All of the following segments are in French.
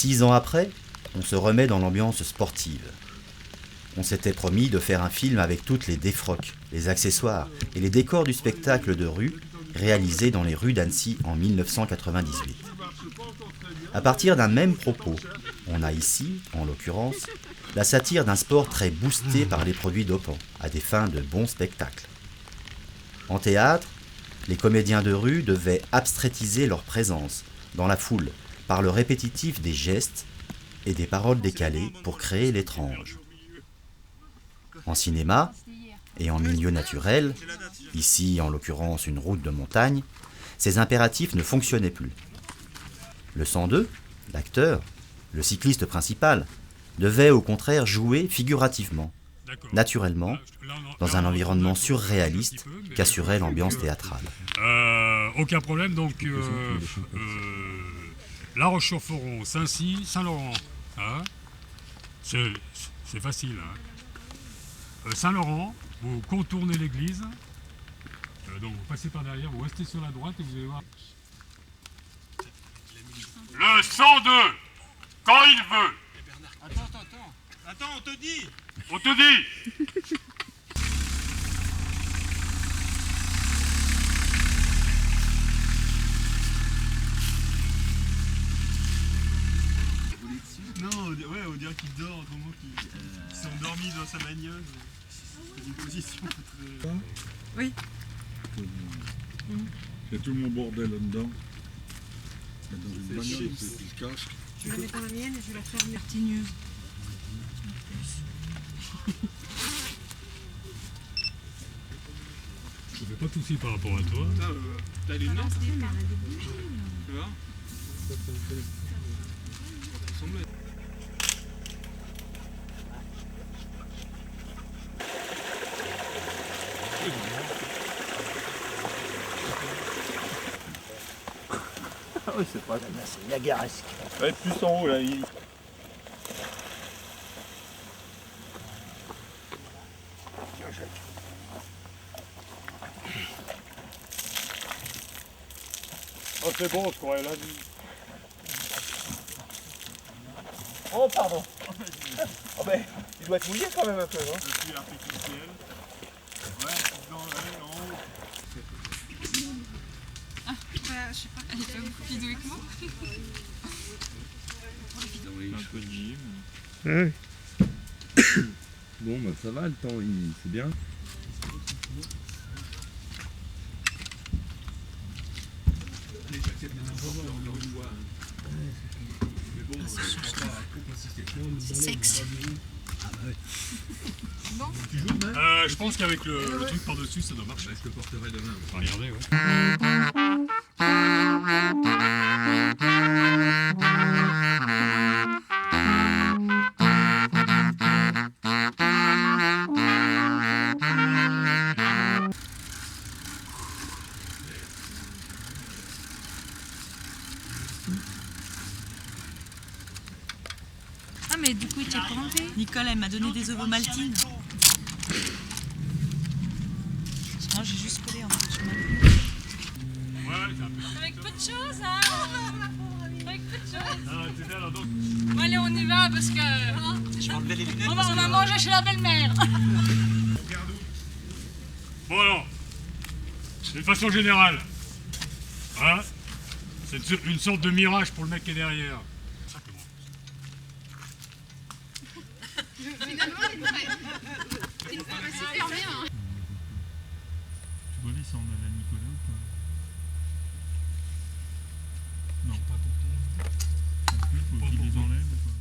6 ans après, on se remet dans l'ambiance sportive. On s'était promis de faire un film avec toutes les défroques, les accessoires et les décors du spectacle de rue réalisé dans les rues d'Annecy en 1998. À partir d'un même propos, on a ici, en l'occurrence, la satire d'un sport très boosté par les produits dopants, à des fins de bons spectacles. En théâtre, les comédiens de rue devaient abstraitiser leur présence dans la foule par le répétitif des gestes et des paroles décalées pour créer l'étrange. En cinéma et en milieu naturel, ici en l'occurrence une route de montagne, ces impératifs ne fonctionnaient plus. Le 102, l'acteur, le cycliste principal, devait au contraire jouer figurativement, naturellement, dans un environnement surréaliste qu'assurait l'ambiance théâtrale. Aucun problème, donc La Roche-sur-Foron, Saint-Cy, Saint-Laurent. Hein, c'est facile. Hein. Saint-Laurent, vous contournez l'église, donc vous passez par derrière, vous restez sur la droite et vous allez voir. Le 102, quand il veut. Attends, on te dit. On te dit. Non, on dirait qu'il dort autrement qu'il s'est endormi dans sa bagnole. C'est une position très... Oui. Il y a tout mon bordel là-dedans. Dans une bagnole, il se cache. Je vais la mettre dans la mienne et je vais la faire vertineuse. Je ne vais pas tousser par rapport à toi. T'as les noms, tu vois. Ah oui, c'est pas... C'est Niagaresque. Ouais, plus en haut là. Oh, c'est bon, je croyais là. Oh, pardon. Oh, ben, il doit être mouillé quand même un peu, hein. Depuis artificiel. Ouais, dans en haut. Je sais pas, elle est pas beaucoup plus douée que moi. Un peu de gym. Ouais. Bon, bah ça va, le temps, c'est bien. C'est sexe. Bon. Je pense qu'avec le truc par-dessus, ça doit marcher. Je le porterai demain. On va regarder, ouais. Ah mais du coup il t'a pas enlevé. Nicole elle m'a donné des ovomaltines. Non j'ai juste collé en fait. Je m'en fous. Ouais, c'est un peu. Avec peu de choses, hein. Avec peu de choses. Ah, c'est ça, alors donc. Bon, allez, on y va parce que. Hein, Je vais enlever les lunettes. on va manger chez la belle-mère. Bon alors, d'une façon générale, hein, c'est une sorte de mirage pour le mec qui est derrière. Finalement, il nous paraît super bien. Tu vois les cendres à la Nicolas ou pas? Non, pas pour toi. Non plus, faut qu'il les enlève ou pas?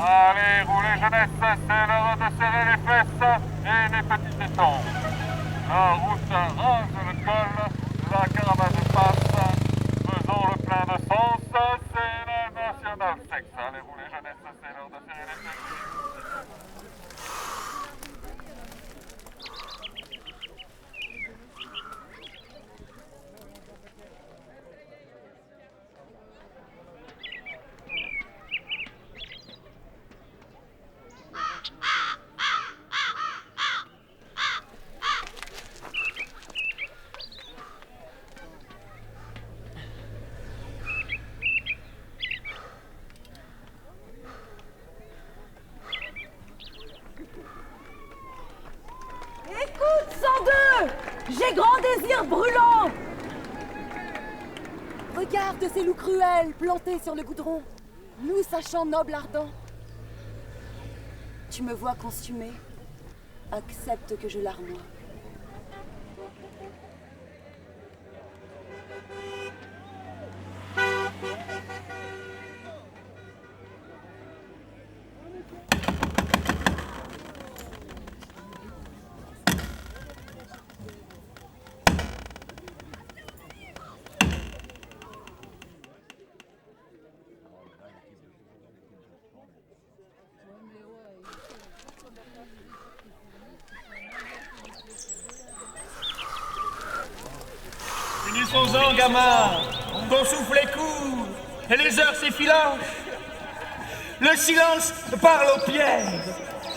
Allez, roulez jeunesse, c'est l'heure de serrer les fesses et les petits tétons. La route rase le col, la caravane passe, faisons le plein de sens, c'est la nationale sexe. Allez, roulez jeunesse, c'est l'heure de serrer les fesses. Écoute, 102! J'ai grand désir brûlant! Regarde ces loups cruels plantés sur le goudron, nous sachant nobles ardents. Tu me vois consumé, accepte que je larmoie. Finissons-en, gamin. Ton souffle est court et les heures s'effilochent. Le silence parle aux pierres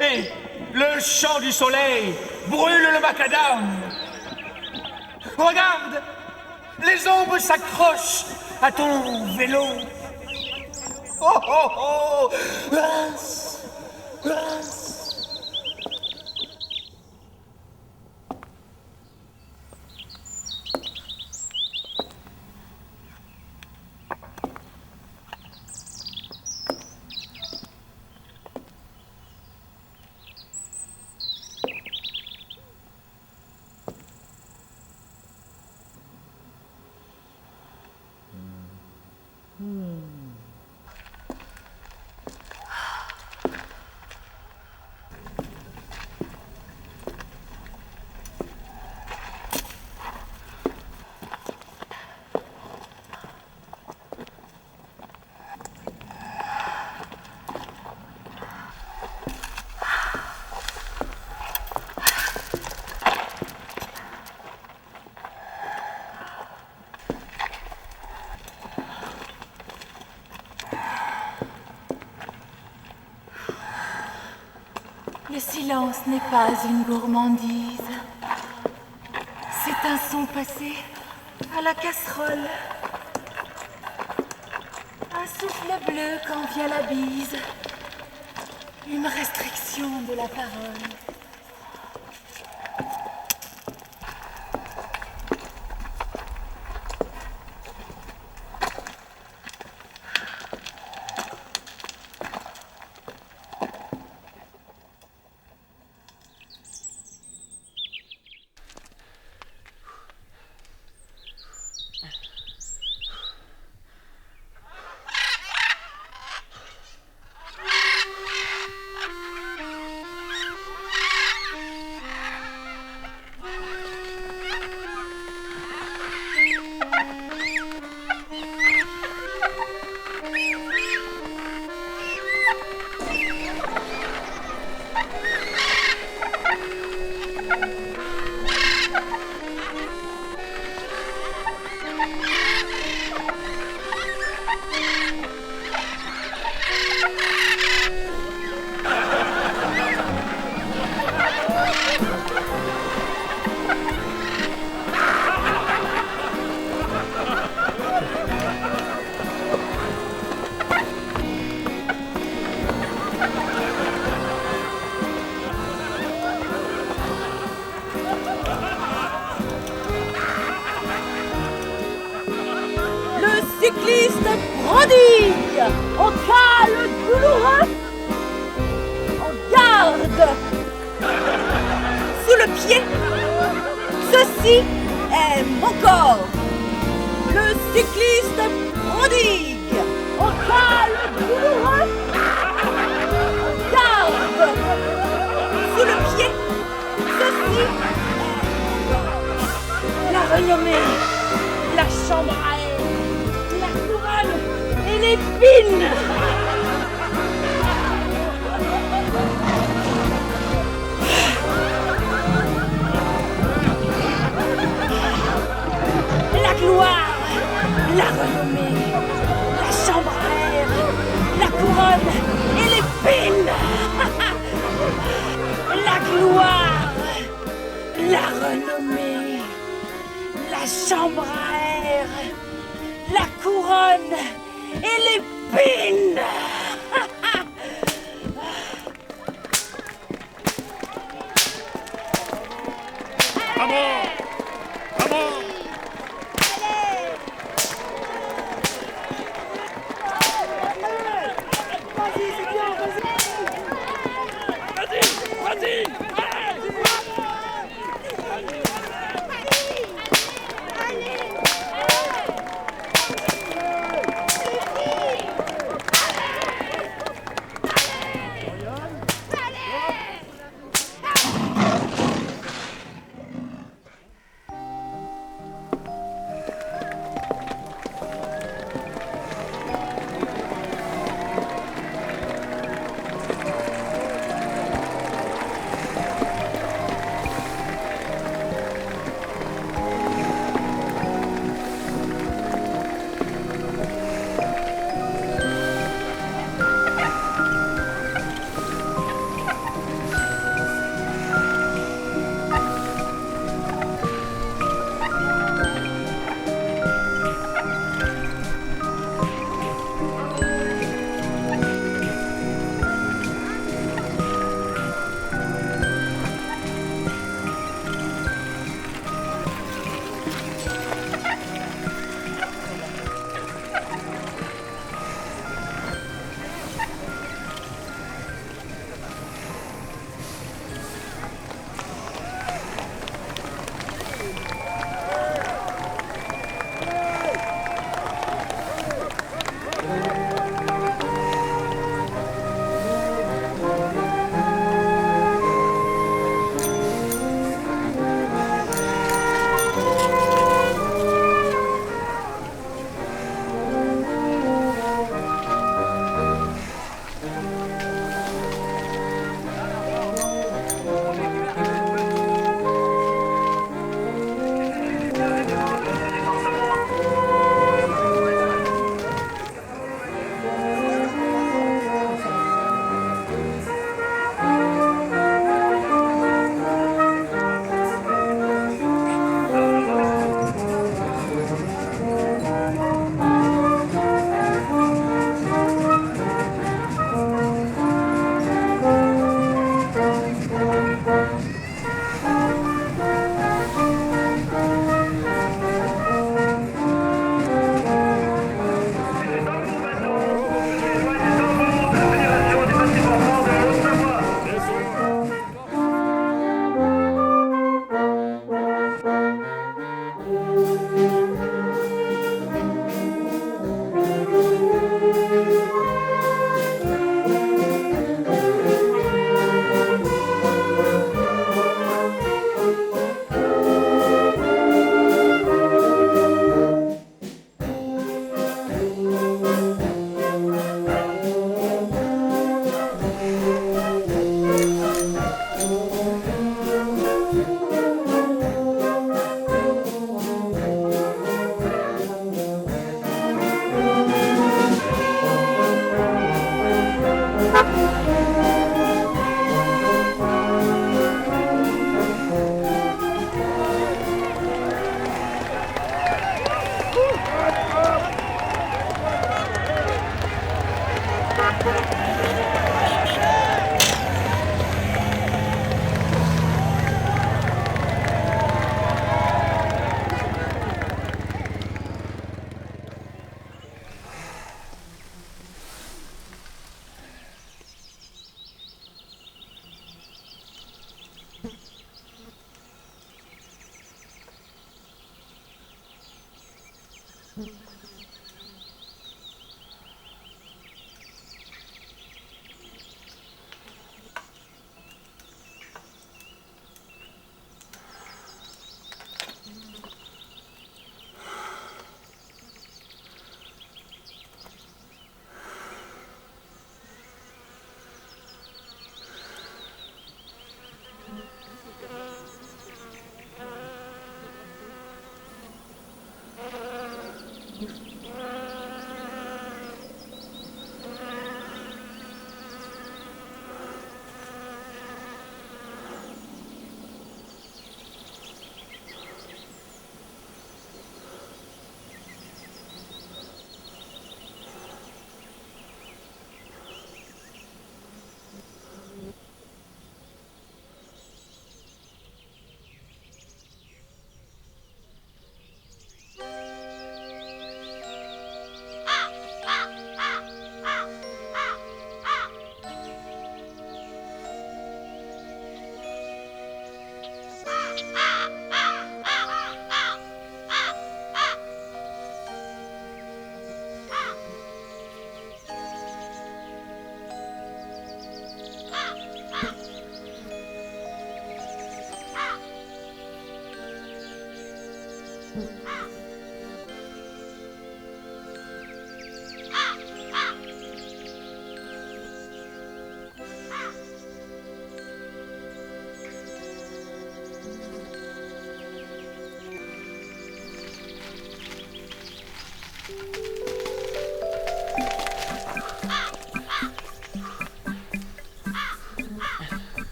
et le chant du soleil brûle le macadam. Regarde, les ombres s'accrochent à ton vélo. Oh oh oh! Rince, rince. Le silence n'est pas une gourmandise. C'est un son passé à la casserole. Un souffle bleu quand vient la bise. Une restriction de la parole. cycliste prodigue, en cale douloureux, en garde. Sous le pied, ceci est mon corps. Le cycliste prodigue, en cale douloureux, en garde. Sous le pied, ceci est la renommée, la chambre à air, la couronne et l'épine. La gloire, la renommée, la chambre à air, la couronne et l'épine. La gloire, la renommée, la chambre à air, la couronne et l'épine. Bravo! Bravo!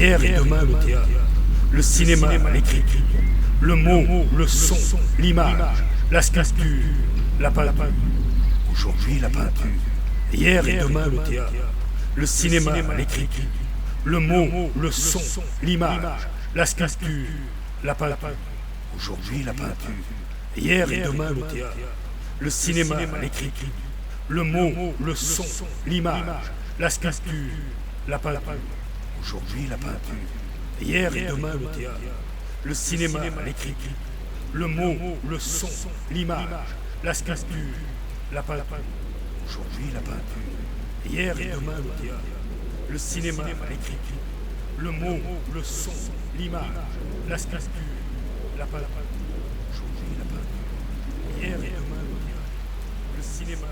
Hier et demain le théâtre, le cinéma, l'écriture, le mot, le son, l'image, la sculpture, la peinture. Aujourd'hui la peinture. Hier et demain le théâtre, le cinéma, l'écriture, le mot, le son, l'image, la sculpture, la peinture. Aujourd'hui la peinture. Hier et demain le théâtre, le cinéma, l'écriture, le mot, le son, l'image, la sculpture, la peinture. Aujourd'hui la peinture. Hier et demain le théâtre, le cinéma, l'écriture, le mot, le son, l'image, la sculpture, la peinture. Aujourd'hui la peinture. Hier et demain le théâtre, le cinéma, l'écriture, le mot, le son, l'image, la sculpture, la peinture. Aujourd'hui la peinture. Hier et demain le théâtre, le cinéma.